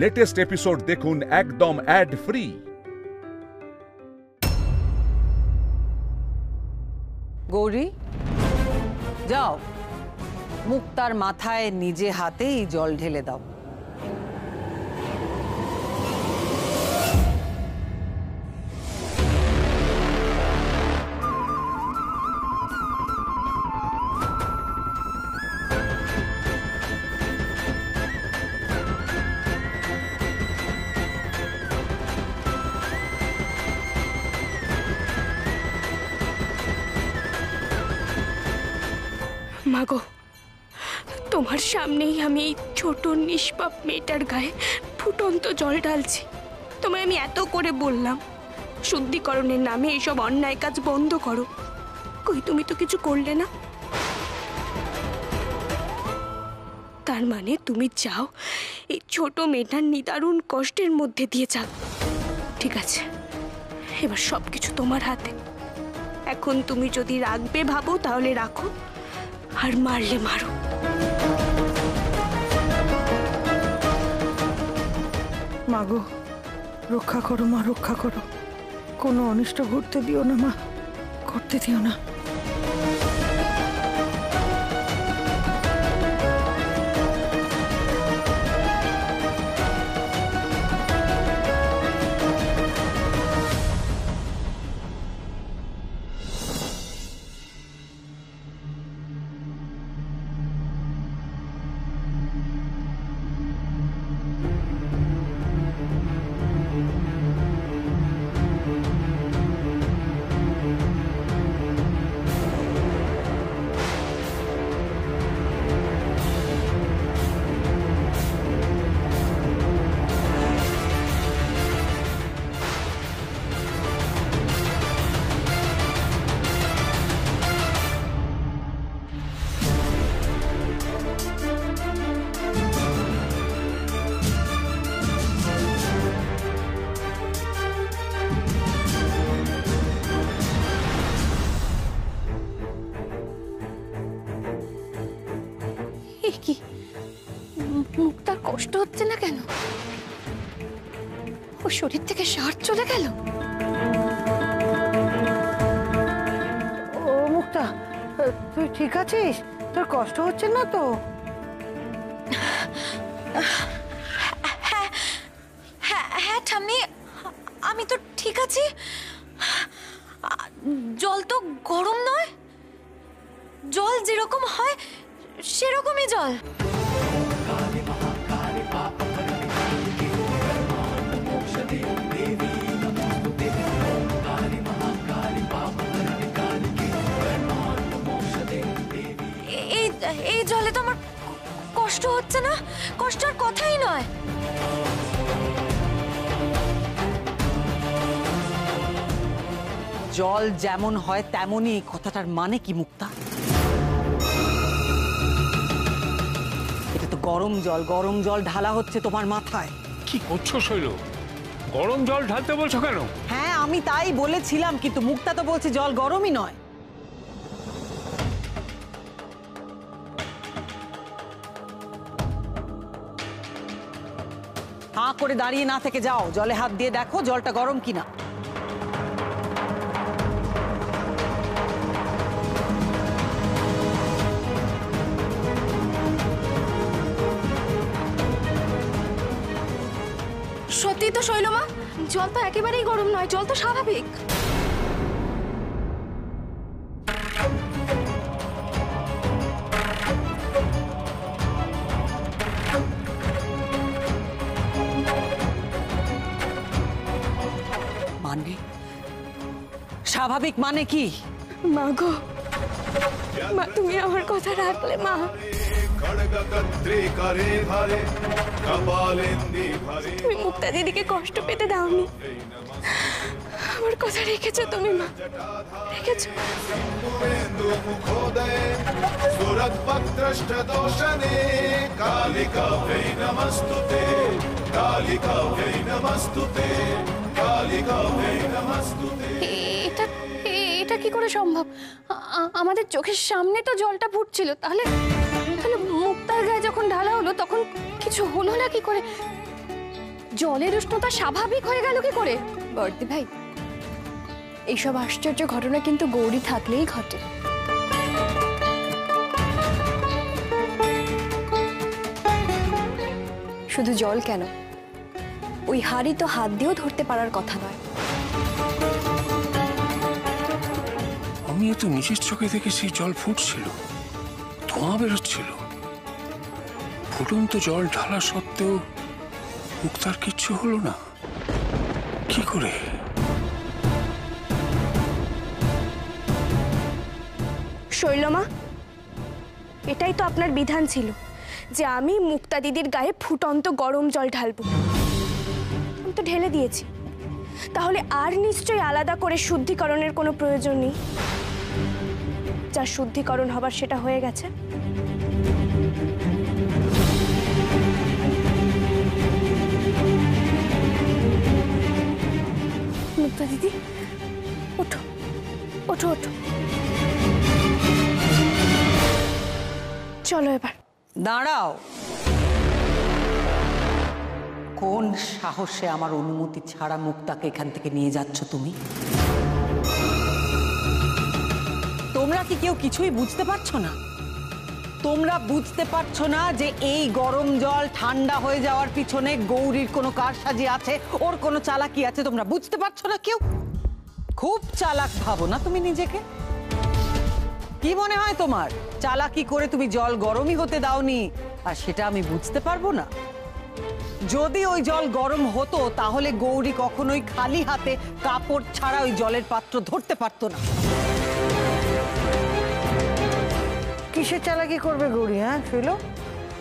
Latest episode দেখুন একদম add free. Gauri, যাও মুক্তার মাথায় নিজে হাতেই জল ঢেলে দাও। মাগো, তোমার সামনেই আমি এই ছোট নিষ্পাপ মেয়েটার গায়ে ফুটন্ত জল ঢালছি। তোমায় আমি এত করে বললাম শুদ্ধিকরণের নামে এইসব অন্যায় কাজ বন্ধ করো, কই তুমি তো কিছু করলে না। তার মানে তুমি চাও এই ছোট মেয়েটার নিদারুণ কষ্টের মধ্যে দিয়ে যাক। ঠিক আছে, এবার সবকিছু তোমার হাতে। এখন তুমি যদি রাখবে ভাবো তাহলে রাখো, আর মারলে মারো। মাগো, রক্ষা করো মা, রক্ষা করো। কোনো অনিষ্ট ঘটতে দিও না মা, করতে দিও না। কি মুক্তার কষ্ট হচ্ছে না কেন? ওর শরীর থেকে সার চলে গেল? ও মুক্তা, তুই ঠিক আছিস? তোর কষ্ট হচ্ছে না তো? হ্যাঁ হ্যাঁ ঠাম্মি, আমি তো ঠিক আছি। জল তো গরম নয়, জল যেরকম হয় সেরকমই জল। এই জলে তো আমার কষ্ট হচ্ছে না, কষ্টের কথাই নয়। জল যেমন হয় তেমনই, কথাটার মানে কি মুক্তা? এটা তো গরম জল, গরম জল ঢালা হচ্ছে তোমার মাথায়। কি করছো শৈল? গরম জল ঢালতে বলছো কেন? হ্যাঁ, আমি তাই বলেছিলাম, কিন্তু মুক্তা তো বলছে জল গরমই নয়। হাঁ করে দাঁড়িয়ে না থেকে যাও, জলে হাত দিয়ে দেখো জলটা গরম কিনা। সত্যি তো শৈলমা, জল তো একেবারেই গরম নয়, জল তো স্বাভাবিক। মানে স্বাভাবিক মানে কি? মা গো, মা তুমি আমার কথা রাখলে। মা, তুমি মুক্তা দিদিকে কষ্ট পেতে দাওনি, আমার কথা রেখেছো তুমি। মা, রেখেছো। এটা এটা কি করে সম্ভব? আমাদের চোখের সামনে তো জলটা ফুটছিল, তাহলে মুক্তার গায়ে যখন ঢালা হলো তখন কিছু হলো না কি করে? জলের উষ্ণতা স্বাভাবিক হয়ে গেল কি করে? বর্দি ভাই, এইসব আশ্চর্য ঘটনা কিন্তু গৌরী থাকলেই ঘটে। শুধু জল কেন, ওই হাড়ি তো হাত দিয়েও ধরতে পারার কথা নয়। আমিও তো নিজের চোখে দেখেছি জল ফুটছিল, ধোঁয়া বেরোচ্ছিল। ফুটন্ত জল ঢালা সত্ত্বেও মুক্তার কিচ্ছু হলো না, কি করে? শৈলমা, এটাই তো আপনার বিধান ছিল যে আমি মুক্তা দিদির গায়ে ফুটন্ত গরম জল ঢালবো। আমি তো ঢেলে দিয়েছি, তাহলে আর নিশ্চয়ই আলাদা করে শুদ্ধিকরণের কোনো প্রয়োজন নেই। যা শুদ্ধিকরণ হবার সেটা হয়ে গেছে। মুক্তা দিদি, ওঠো ওঠো ওঠো, চলো এবার। দাঁড়াও, কোন সাহসে আমার অনুমতি ছাড়া মুক্তাকে এখান থেকে নিয়ে যাচ্ছ তুমি? তোমরা কি কেউ কিছুই বুঝতে পারছো না? তোমরা বুঝতে পারছো না যে এই গরম জল ঠান্ডা হয়ে যাওয়ার পিছনে গৌরীর কোনো কারসাজি আছে, ওর কোনো চালাকি আছে? তোমরা বুঝতে পারছো না কেউ? খুব চালাক ভাবো না তুমি নিজেকে? কি মনে হয় তোমার চালাকি করে তুমি জল গরমই হতে দাওনি আর সেটা আমি বুঝতে পারবো না? যদি ওই জল গরম হতো তাহলে গৌরী কখনোই খালি হাতে কাপড় ছাড়া ওই জলের পাত্র ধরতে পারতো না। কিসের চালাকি করবে গৌরী? হ্যাঁ শৈল,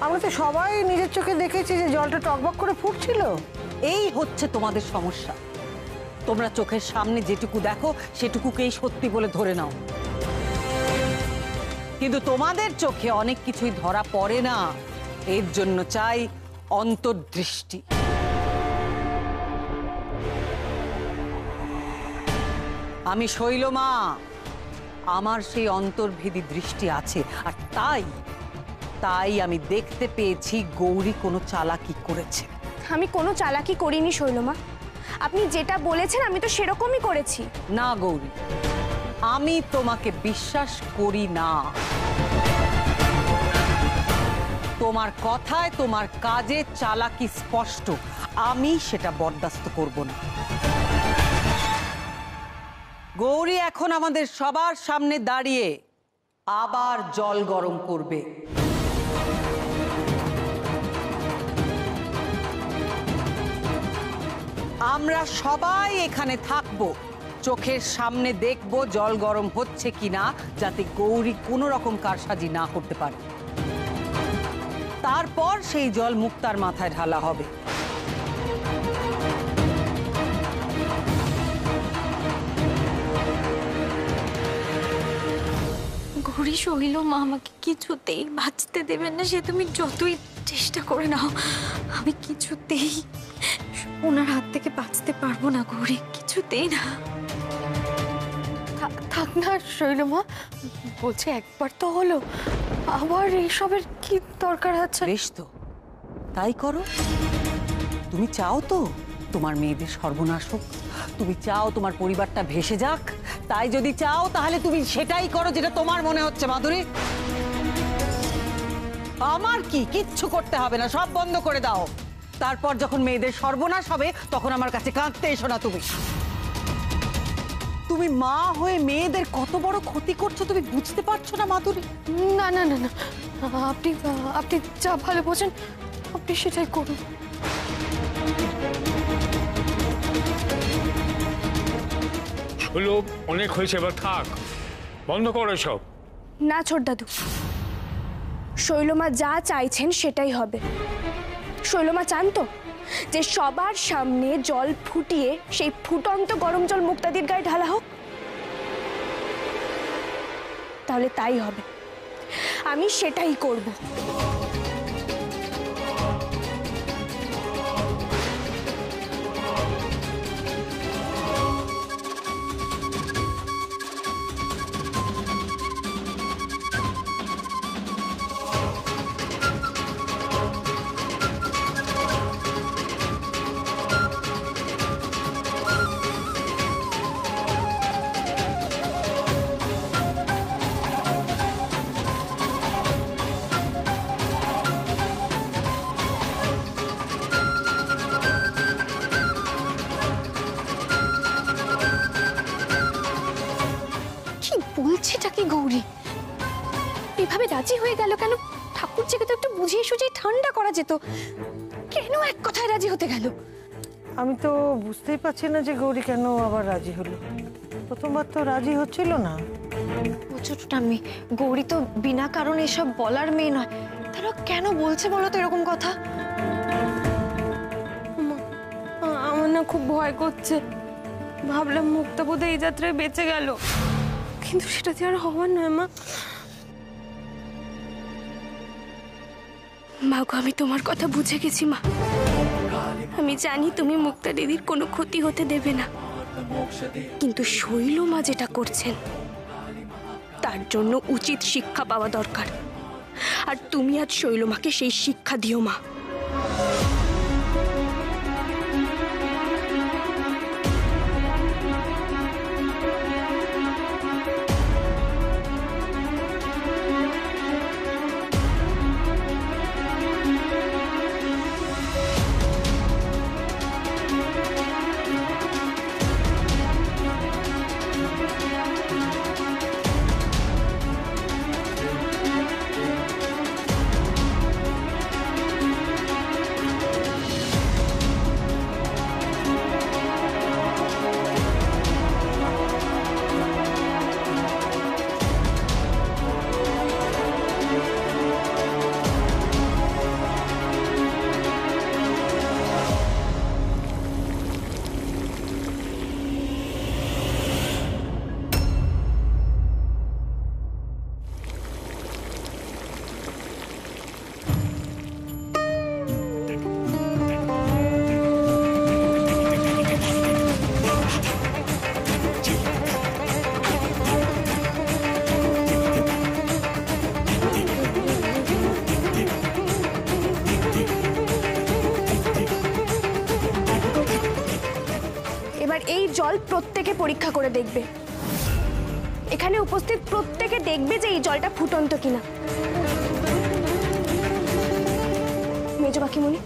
আমরা তো সবাই নিজের চোখে দেখেছি যে জলটা টকবক করে ফুটছিল। এই হচ্ছে তোমাদের সমস্যা, তোমরা চোখের সামনে যেটুকু দেখো সেটুকুকেই সত্যি বলে ধরে নাও, কিন্তু তোমাদের চোখে অনেক কিছুই ধরা পড়ে না। এর জন্য চাই অন্তর্দৃষ্টি। আমি শৈলমা, আমার সেই অন্তর্ভেদী দৃষ্টি আছে, আর তাই আমি দেখতে পেয়েছি গৌরী কোনো চালাকি করেছে। আমি কোনো চালাকি করিনি শৈলমা, আপনি যেটা বলেছেন আমি তো সেরকমই করেছি। না গৌরী, আমি তোমাকে বিশ্বাস করি না। তোমার কথায় তোমার কাজে চালাকি স্পষ্ট, আমি সেটা বরদাস্ত করব না। গৌরী এখন আমাদের সবার সামনে দাঁড়িয়ে আবার জল গরম করবে। আমরা সবাই এখানে থাকবো, চোখের সামনে দেখবো জল গরম হচ্ছে কিনা, যাতে গৌরী কোনো রকম কারসাজি না করতে পারে। তারপর সেই জল মুক্তার মাথায় ঢালা হবে। গৌরী, শৈলমা আমাকে কিছুতেই বাঁচতে দেবেন না, সে তুমি যতই চেষ্টা করে নাও। আমি কিছুতেই ওনার হাত থেকে বাঁচতে পারবো না গৌরী, কিছুতেই না। থাক না শৈলমা, বলছে একবার তো হলো, আবার এইসবের কি দরকার আছে? বেশ তো, তাই করো। তুমি চাও তো তোমার মেয়েদের সর্বনাশ হোক, তুমি চাও তোমার পরিবারটা ভেসে যাক, তাই যদি চাও তাহলে তুমি সেটাই করো যেটা তোমার মনে হচ্ছে মাধুরী। আমার কি কিচ্ছু করতে হবে না, সব বন্ধ করে দাও। তারপর যখন মেয়েদের সর্বনাশ হবে তখন আমার কাছে কাঁদতে এসো না। তুমি মা হয়ে মেয়েদের কত বড় ক্ষতি করছো তুমি বুঝতে পারছো না মাধুরী? না না না না, আপনি আপনি যা ভালো বোঝেন আপনি সেটাই করুন। হলো, অনেক হয়েছে, এবার থাক, বন্ধ করো সব। না ছোট দাদু, শৈলমা যা চাইছেন সেটাই হবে। শৈলমা চান তো যে সবার সামনে জল ফুটিয়ে সেই ফুটন্ত গরম জল মুক্তাদির গায়ে ঢালা হোক? তাহলে তাই হবে, আমি সেটাই করব। বলছেটা কি গৌরী? এভাবে রাজি হয়ে গেল কেন? ঠাকুর জিকে তো একটু বুঝিয়ে সুঝিয়ে ঠান্ডা করা যেত, কেন এক কথায় রাজি হতে গেল? আমি তো বুঝতেই পারছি না যে গৌরী কেন আবার রাজি হলো। প্রথমবার তো রাজি হচ্ছিল না। ও ছোটটা মেয়ে, গৌরী তো বিনা কারণে এসব বলার মেয়ে নয়। তারা কেন বলছে বলো তো এরকম কথা? আমার না খুব ভয় করছে। ভাবলাম মুক্তা বোধহয় এই যাত্রায় বেঁচে গেল, কিন্তু সেটা যে আর হওয়ার নয়। মা গো, আমি তোমার কথা বুঝে গেছি মা। আমি জানি তুমি মুক্তা দিদির কোনো ক্ষতি হতে দেবে না, কিন্তু শৈল মা যেটা করছেন তার জন্য উচিত শিক্ষা পাওয়া দরকার। আর তুমি আজ শৈল মাকে সেই শিক্ষা দিও মা। এই জল প্রত্যেকে পরীক্ষা করে দেখবে। এখানে উপস্থিত প্রত্যেকে দেখবে যে এই জলটা ফুটন্ত কিনা। মেজ কাকিমণি,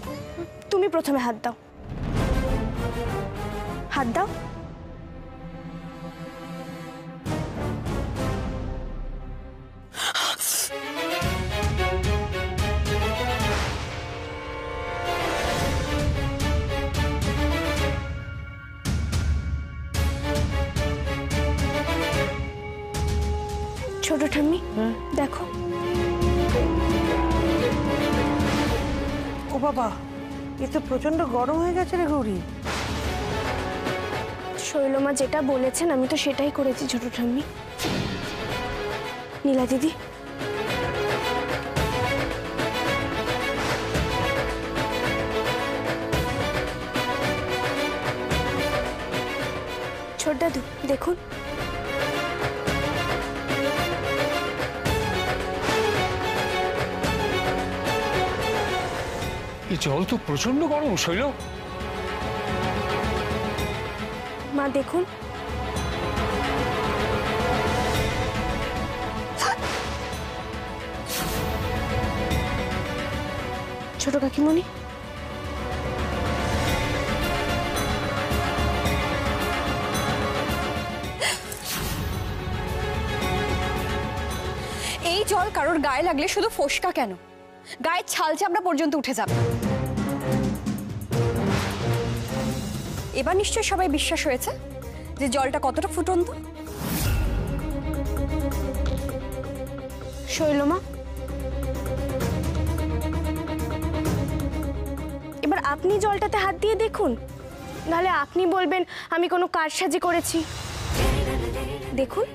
তুমি প্রথমে হাত দাও। হাত দাও। ছোট ঠাম্মি, দেখো। ও বাবা, এ তো প্রচন্ড গরম হয়ে গেছে রে গৌরী। শৈলমা যেটা বলেছেন আমি তো সেটাই করেছি ছোট ঠাম্মি। নীলা দিদি, ছোট দাদু দেখুন। এই জল তো প্রচন্ড গরম শৈল। মা দেখুন। ছোট কাকিমণি, এই জল কারোর গায়ে লাগলে শুধু ফোসকা কেন, গায়ের ছাল চামড়া পর্যন্ত উঠে যাবে। এবার নিশ্চয় সবাই বিশ্বাস হয়েছে যে জলটা কতটা ফুটন্ত। শৈলমা, এবার আপনি জলটাতে হাত দিয়ে দেখুন, নাহলে আপনি বলবেন আমি কোনো কারসাজি করেছি। দেখুন।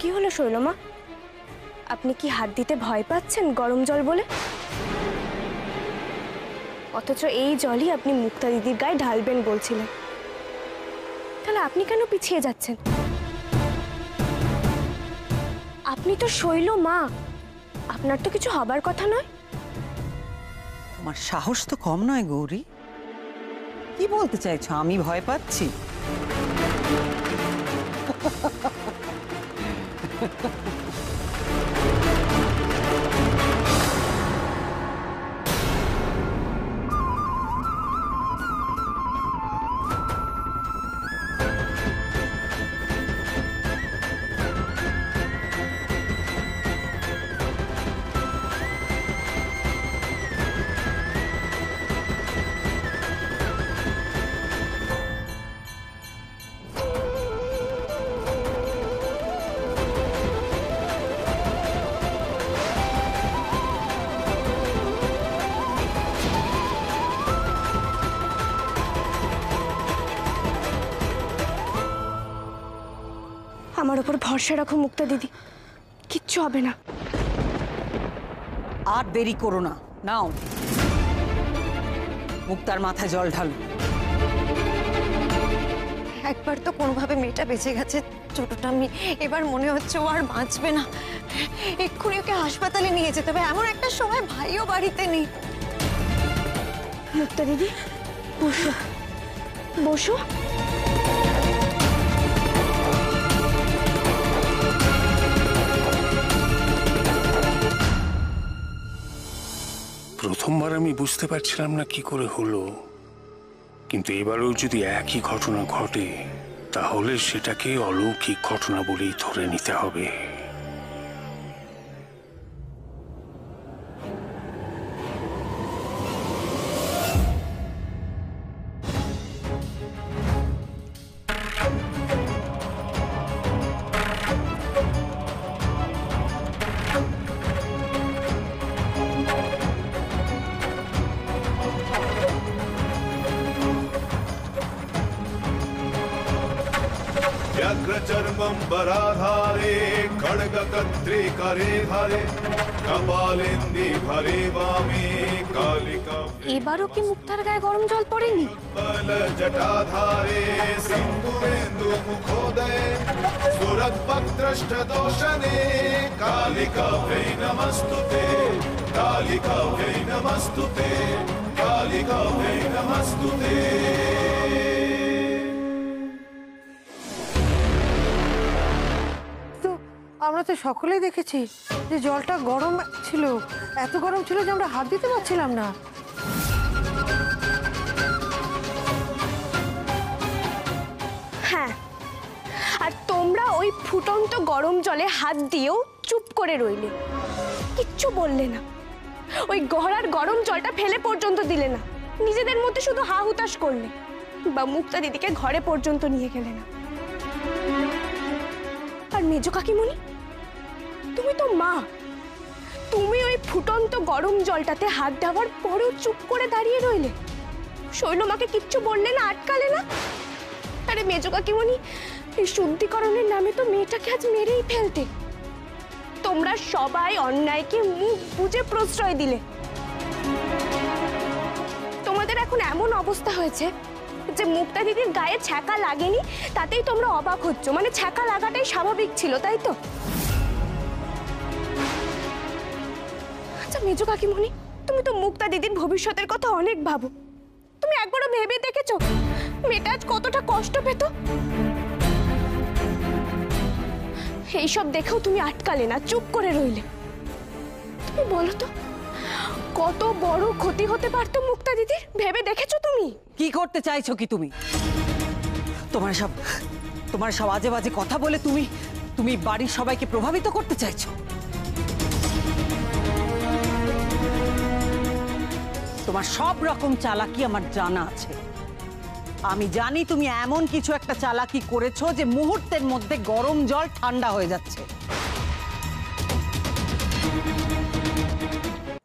কি হলো শৈলমা, আপনি কি হাত দিতে ভয় পাচ্ছেন গরম জল বলে? অথচ এই জলই আপনি মুক্তা দিদির গায়ে ঢালবেন বলছিলেন, তাহলে আপনি কেন পিছিয়ে যাচ্ছেন? আপনি তো শৈল মা, আপনার তো কিছু হবার কথা নয়। তোমার সাহস তো কম নয় গৌরী। কি বলতে চাইছো, আমি ভয় পাচ্ছি? আমার ওপর ভরসা রাখো মুক্তা দিদি, কিচ্ছু হবে না। আর দেরি করো না, নাও মুক্তার মাথায় জল ঢালো। একবার তো কোনোভাবে মেয়েটা বেঁচে গেছে, ছোটটা মেয়ে, এবার মনে হচ্ছে ও আর বাঁচবে না। এক্ষুনি ওকে হাসপাতালে নিয়ে যেতে হবে, এমন একটা সময় ভাইও বাড়িতে নেই। মুক্তা দিদি বসো, বসো। প্রথমবার আমি বুঝতে পারছিলাম না কি করে হলো, কিন্তু এবারেও যদি একই ঘটনা ঘটে তাহলে সেটাকে অলৌকিক ঘটনা বলেই ধরে নিতে হবে। व्याघ्रचर्मम्बराधारे खड्गकर्त्रे करे धारे कपालेन्दि भरे वामे कालिका। এবারও কি মুক্তার গায়ে গরম জল পড়েনি? जटाधारे सिन्दूरेन्दु मुखोदये सुरद्भक्त्रष्टदोषणे कालिकाभ्यै नमस्तुते कालिकाभ्यै नमस्तुते कालिकाभ्यै नमस्तुते। আমরা তো সকলেই দেখেছি যে জলটা গরম ছিল, এত গরম ছিল যে আমরা হাত দিতে পারছিলাম না। হ্যাঁ, আর তোমরা ওই ফুটন্ত গরম জলে হাত দিয়েও চুপ করে রইলে, কিচ্ছু বললে না। ওই গহরার গরম জলটা ফেলে পর্যন্ত দিলে না, নিজেদের মধ্যে শুধু হা হুতাশ করলে, বা মুক্তা দিদিকে ঘরে পর্যন্ত নিয়ে গেলে না। আর মেজো কাকিমণি, তুমি তো মা, তুমি ওই ফুটন্ত গরম জলটাতে হাত দেওয়ার পরেও চুপ করে দাঁড়িয়ে রইলে, শৈলমাকে কিচ্ছু বললে না, আটকালে না। আরে মেজো কাকিমণি, এই শুদ্ধিকরণের নামে তো মেয়েটাকে আজ মেরেই ফেলতে। তোমরা সবাই অন্যায়কে মুখ বুজে প্রশ্রয় দিলে। তোমাদের এখন এমন অবস্থা হয়েছে যে মুক্তা দিদির গায়ে ছ্যাঁকা লাগেনি, তাতেই তোমরা অবাক হচ্ছ। মানে ছ্যাঁকা লাগাটাই স্বাভাবিক ছিল, তাই তো? আচ্ছা মেজো কাকিমণি, তুমি তো মুক্তা দিদির ভবিষ্যতের কথা অনেক ভাবো। তুমি একবারও ভেবে দেখেছো মেয়েটা আজ কতটা কষ্ট পেত? এইসব দেখেও তুমি আটকালে না, চুপ করে রইলে। তুমি বলো তো, কত বড় ক্ষতি হতে পারতো মুক্তা দিদির, ভেবে দেখেছো তুমি? কি করতে চাইছো কি তুমি? তোমার সব আজে বাজে কথা বলে তুমি বাড়ির সবাইকে প্রভাবিত করতে চাইছো। তোমার সব রকম চালাকি আমার জানা আছে। আমি জানি তুমি এমন কিছু একটা চালাকি করেছো যে মুহূর্তের মধ্যে গরম জল ঠান্ডা হয়ে যাচ্ছে।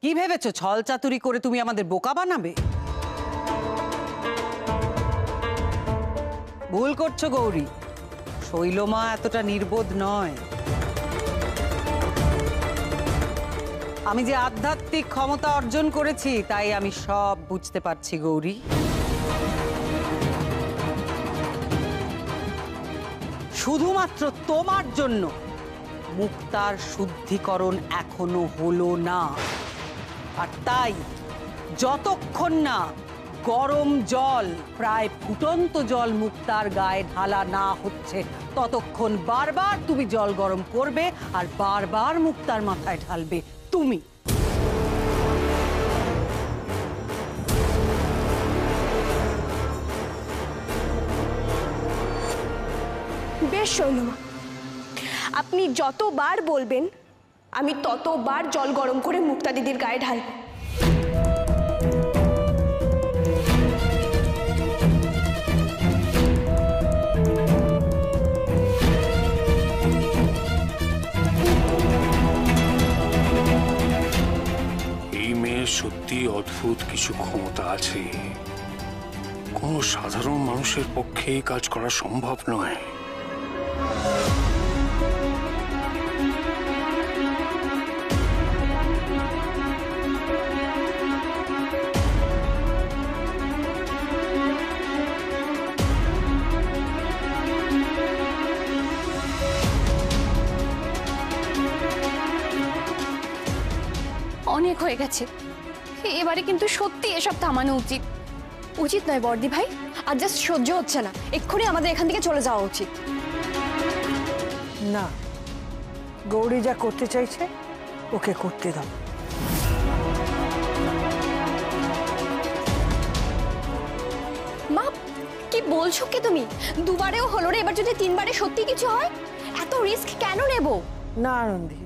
কি ভেবেছো ছল চাতুরি করে তুমি আমাদের বোকা বানাবে? ভুল করছো গৌরী, শৈলমা এতটা নির্বোধ নয়। আমি যে আধ্যাত্মিক ক্ষমতা অর্জন করেছি তাই আমি সব বুঝতে পারছি গৌরী। শুধুমাত্র তোমার জন্য মুক্তার শুদ্ধিকরণ এখনো হলো না, আর তাই যতক্ষণ না গরম জল, প্রায় ফুটন্ত জল মুক্তার গায়ে ঢালা না হচ্ছে, ততক্ষণ বারবার তুমি জল গরম করবে আর বারবার মুক্তার মাথায় ঢালবে তুমি। বেশ শৈলমা, আপনি যতবার বলবেন আমি ততবার জল গরম করে মুক্তা দিদির গায়ে ঢালব। এই মেয়ের সত্যি অদ্ভুত কিছু ক্ষমতা আছে, কোনো সাধারণ মানুষের পক্ষে কাজ করা সম্ভব নয়। অনেক হয়ে গেছে। এবারে কিন্তু সত্যি এসব থামানো উচিত। উচিত নয় বর্দি ভাই, আর জাস্ট সহ্য হচ্ছে না, এক্ষুনি আমাদের এখান থেকে চলে যাওয়া উচিত। না, গৌরী যা করতে চাইছে ওকে করতে দাও। মা কি বলছো কি তুমি? দুবারেও হলো রে, এবার যদি তিনবারে সত্যি কিছু হয়, এত রিস্ক কেন নেব? না আনন্দী,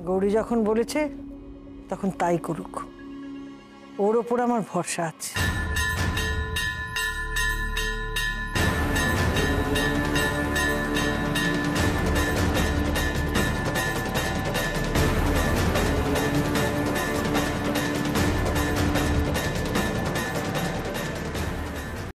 গৌরী যখন বলেছে তখন তাই করুক, ওর ওপর আমার ভরসা আছে।